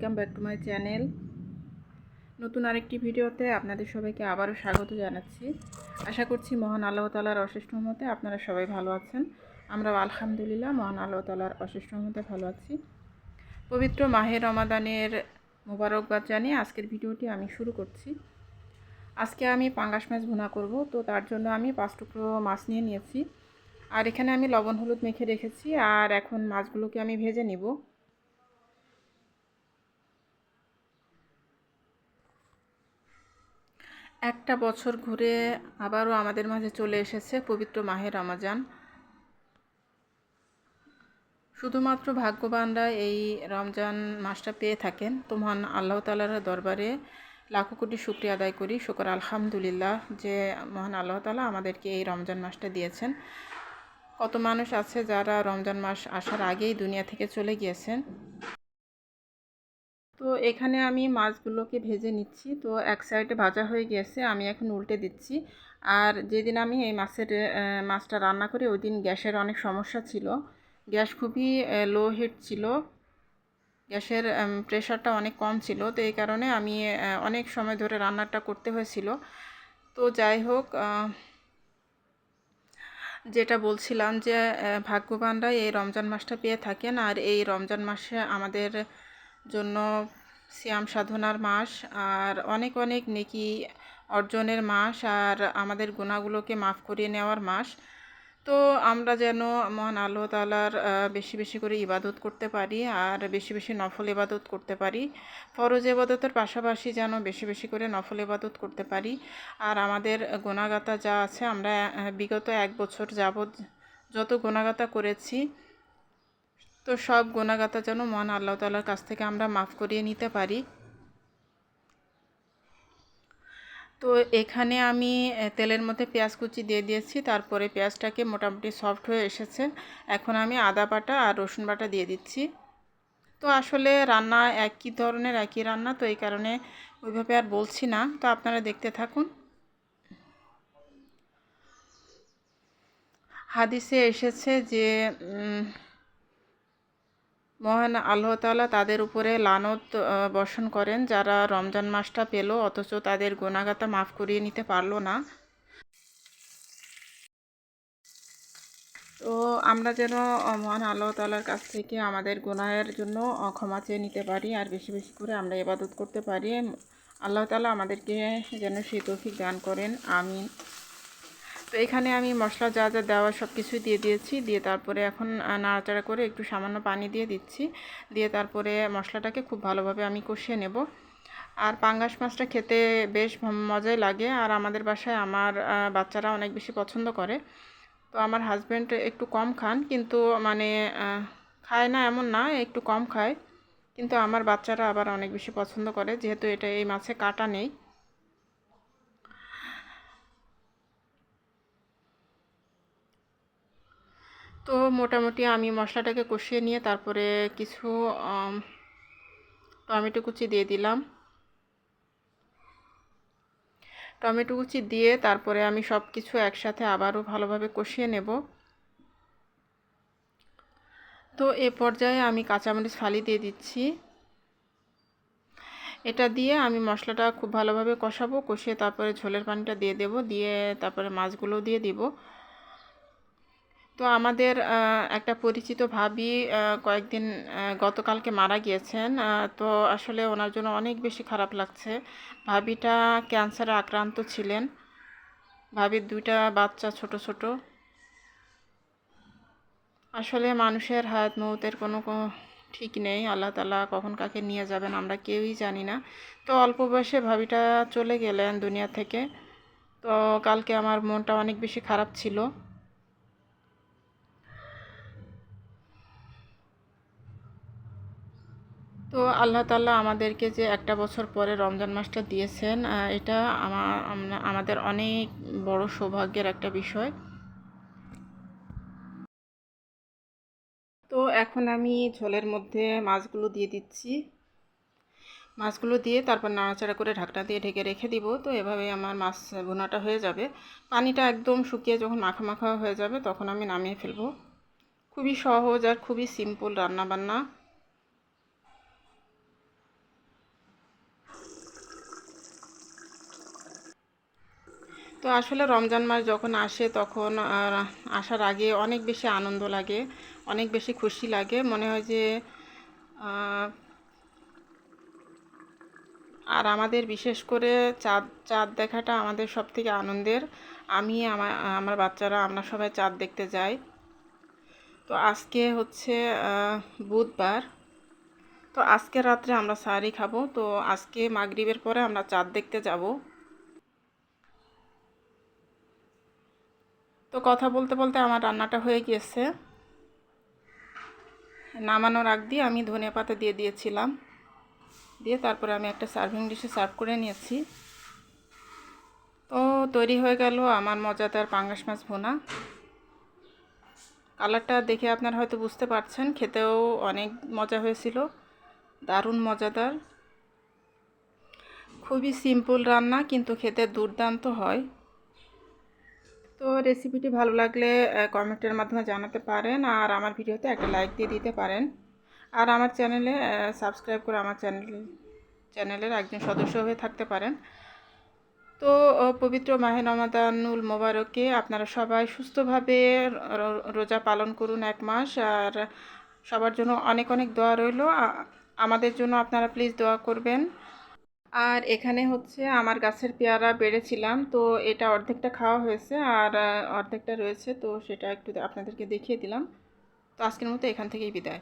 Welcome back to my channel. নতুন আরেকটি ভিডিওতে আপনাদের সবাইকে আবারও স্বাগত জানাচ্ছি। আশা করছি মহান আল্লাহ তাআলার অশেষ রহমতে আপনারা সবাই ভালো আছেন। আমরাও আলহামদুলিল্লাহ মহান আল্লাহ তাআলার অশেষ রহমতে ভালো আছি। পবিত্র মাহে রমাদানের মোবারকবাদ জানিয়ে আজকের ভিডিওটি আমি শুরু করছি। আজকে আমি পাঙ্গাস মাছ ভুনা করব, তো তার জন্য আমি 5 টুকরো মাছ নিয়ে নিয়েছি। আর এখানে আমি লবণ হলুদ মেখে রেখেছি। আর এখন মাছগুলোকে আমি ভেজে নিব। একটা বছর ঘুরে আবারও আমাদের মাঝে চলে এসেছে পবিত্র মাহে রমজান। শুধুমাত্র ভাগ্যবানরা এই রমজান মাসটা পেয়ে থাকেন। তো মহান আল্লাহ তাআলার দরবারে লাখো কোটি শুকরিয়া আদায় করি, শুকর আলহামদুলিল্লাহ যে মহান আল্লাহ তাআলা আমাদেরকে এই রমজান মাসটা দিয়েছেন। কত মানুষ আছে যারা রমজান মাস আসার আগেই দুনিয়া থেকে চলে গিয়েছেন। তো এখানে আমি মাছগুলোকে ভেজে নিচ্ছি। তো এক সাইডে ভাজা হয়ে গিয়েছে, আমি এখন উল্টে দিচ্ছি। আর যেদিন আমি এই মাছটা রান্না করি ওই দিন গ্যাসের অনেক সমস্যা ছিল। গ্যাস খুবই লো হিট ছিল, গ্যাসের প্রেশারটা অনেক কম ছিল। তো এই কারণে আমি অনেক সময় ধরে রান্নাটা করতে হয়েছিল। তো যাই হোক, যেটা বলছিলাম যে ভাগ্যবানরা এই রমজান মাসটা পেয়ে থাকেন। আর এই রমজান মাসে আমাদের জন্য সিয়াম সাধনার মাস, আর অনেক অনেক নেকি অর্জনের মাস, আর আমাদের গুনাহগুলোকে মাফ করিয়ে নেওয়ার মাস। তো আমরা যেন মহান আল্লাহ তাআলার বেশি বেশি করে ইবাদত করতে পারি, আর বেশি বেশি নফল ইবাদত করতে পারি। ফরজ ইবাদতের পাশাপাশি যেন বেশি বেশি করে নফল ইবাদত করতে পারি। আর আমাদের গুনাহগাতা যা আছে, আমরা বিগত 1 বছর যাবৎ যত গুনাহগাতা করেছি, তো সব গুনাহগাতা যেন মহান আল্লাহ তাআলার কাছ থেকে আমরা মাফ করিয়ে নিতে পারি। তো এখানে আমি তেলের মধ্যে পেঁয়াজ কুচি দিয়ে দিয়েছি। তারপরে পেঁয়াজটাকে মোটামুটি সফট হয়ে এসেছে। এখন আমি আদা বাটা আর রসুন বাটা দিয়ে দিচ্ছি। তো আসলে রান্না একই ধরনের, একই রান্না, তো এই কারণে ওইভাবে আর বলছি না। তো আপনারা দেখতে থাকুন। হাদিসে এসেছে যে মহান আল্লাহ তাআলা তাদের উপরে লানত বর্ষণ করেন যারা রমজান মাসটা পেল অথচ তাদের গুনাহগাতা মাফ করিয়ে নিতে পারলো না। তো আমরা যেন মহান আল্লাহ তাআলার কাছ থেকে আমাদের গুনাহের জন্য ক্ষমা চেয়ে নিতে পারি, আর বেশি বেশি করে আমরা ইবাদত করতে পারি। আল্লাহ তাআলা আমাদেরকে যেন সেই তৌফিক দান করেন, আমিন। তো এখানে আমি মশলা যা যা দেওয়া সব কিছুই দিয়ে দিয়েছি। দিয়ে তারপরে এখন নাড়াচাড়া করে একটু সামান্য পানি দিয়ে দিচ্ছি। দিয়ে তারপরে মশলাটাকে খুব ভালোভাবে আমি কষিয়ে নেব। আর পাঙ্গাস মাছটা খেতে বেশ মজাই লাগে। আর আমাদের বাসায় আমার বাচ্চারা অনেক বেশি পছন্দ করে। তো আমার হাজব্যান্ড একটু কম খান, কিন্তু মানে খায় না এমন না, একটু কম খায়। কিন্তু আমার বাচ্চারা আবার অনেক বেশি পছন্দ করে, যেহেতু এটা এই মাছে কাঁটা নেই। তো মোটামুটি আমি মশলাটাকে কষিয়ে নিয়ে তারপরে কিছু টমেটো কুচি দিয়ে দিলাম। টমেটো কুচি দিয়ে তারপরে আমি সব কিছু একসাথে আবারও ভালোভাবে কষিয়ে নেব। তো এ পর্যায়ে আমি কাঁচামরিচ ফালি দিয়ে দিচ্ছি। এটা দিয়ে আমি মশলাটা খুব ভালোভাবে কষাবো। কষিয়ে তারপরে ঝোলের পানিটা দিয়ে দেব। দিয়ে তারপরে মাছগুলো দিয়ে দিব। তো আমাদের একটা পরিচিত ভাবি কয়েকদিন গতকালকে মারা গিয়েছেন। তো আসলে ওনার জন্য অনেক বেশি খারাপ লাগছে। ভাবিটা ক্যান্সারে আক্রান্ত ছিলেন। ভাবির 2টা বাচ্চা ছোট ছোট। আসলে মানুষের হায়াত মৌতের কোনো ঠিক নেই। আল্লাহ তাআলা কখন কাকে নিয়ে যাবেন আমরা কেউই জানি না। তো অল্প বয়সে ভাবিটা চলে গেলেন দুনিয়া থেকে। তো কালকে আমার মনটা অনেক বেশি খারাপ ছিল। তো আল্লাহ তাআলা আমাদেরকে যে একটা বছর পরে রমজান মাসটা দিয়েছেন, এটা আমাদের অনেক বড় সৌভাগ্যের একটা বিষয়। তো এখন আমি ঝোলের মধ্যে মাছগুলো দিয়ে দিচ্ছি। মাছগুলো দিয়ে তারপর নাড়াচাড়া করে ঢাকনা দিয়ে ঢেকে রেখে দিব। তো এভাবে আমার মাছ ভুনাটা হয়ে যাবে। পানিটা একদম শুকিয়ে যখন মাখা মাখা হয়ে যাবে তখন আমি নামিয়ে ফেলবো। খুবই সহজ আর খুবই সিম্পল রান্না বান্না। তো আসলে রমজান মাস যখন আসে তখন আসার আগে অনেক বেশি আনন্দ লাগে, অনেক বেশি খুশি লাগে, মনে হয় যে আহ, আর আমাদের বিশেষ করে চাঁদ চাঁদ দেখাটা আমাদের সব থেকে আনন্দের। আমি আমার আমার বাচ্চারা আমরা সবাই চাঁদ দেখতে যাই। তো আজকে হচ্ছে বুধবার। তো আজকে রাত্রে আমরা সাহারি খাবো। তো আজকে মাগরিবের পরে আমরা চাঁদ দেখতে যাব। তো কথা বলতে বলতে আমার রান্নাটা হয়ে গিয়েছে। নামানোর আগ দিয়ে আমি ধনিয়া পাতা দিয়ে দিয়েছিলাম, দিয়ে তারপরে আমি একটা সার্ভিং ডিশে সার্ভ করে নিয়েছি। তো তৈরি হয়ে গেল আমার মজাদার পাঙ্গাস মাছ ভুনা। কালারটা দেখে আপনারা হয়তো বুঝতে পারছেন, খেতেও অনেক মজা হয়েছিল, দারুণ মজাদার। খুবই সিম্পল রান্না কিন্তু খেতে দুর্দান্ত হয়। তো রেসিপিটি ভালো লাগলে কমেন্টের মাধ্যমে জানাতে পারেন, আর আমার ভিডিওতে একটা লাইক দিয়ে দিতে পারেন, আর আমার চ্যানেলে সাবস্ক্রাইব করে আমার চ্যানেলের একজন সদস্য হয়ে থাকতে পারেন। তো পবিত্র মাহে রমাদানুল মোবারকে আপনারা সবাই সুস্থভাবে রোজা পালন করুন 1 মাস। আর সবার জন্য অনেক অনেক দোয়া রইল। আমাদের জন্য আপনারা প্লিজ দোয়া করবেন। আর এখানে হচ্ছে আমার গাছের পেয়ারা বেড়েছিলাম, তো এটা অর্ধেকটা খাওয়া হয়েছে আর অর্ধেকটা রয়েছে, তো সেটা একটু আপনাদেরকে দেখিয়ে দিলাম। তো আজকের মতো এখান থেকেই বিদায়।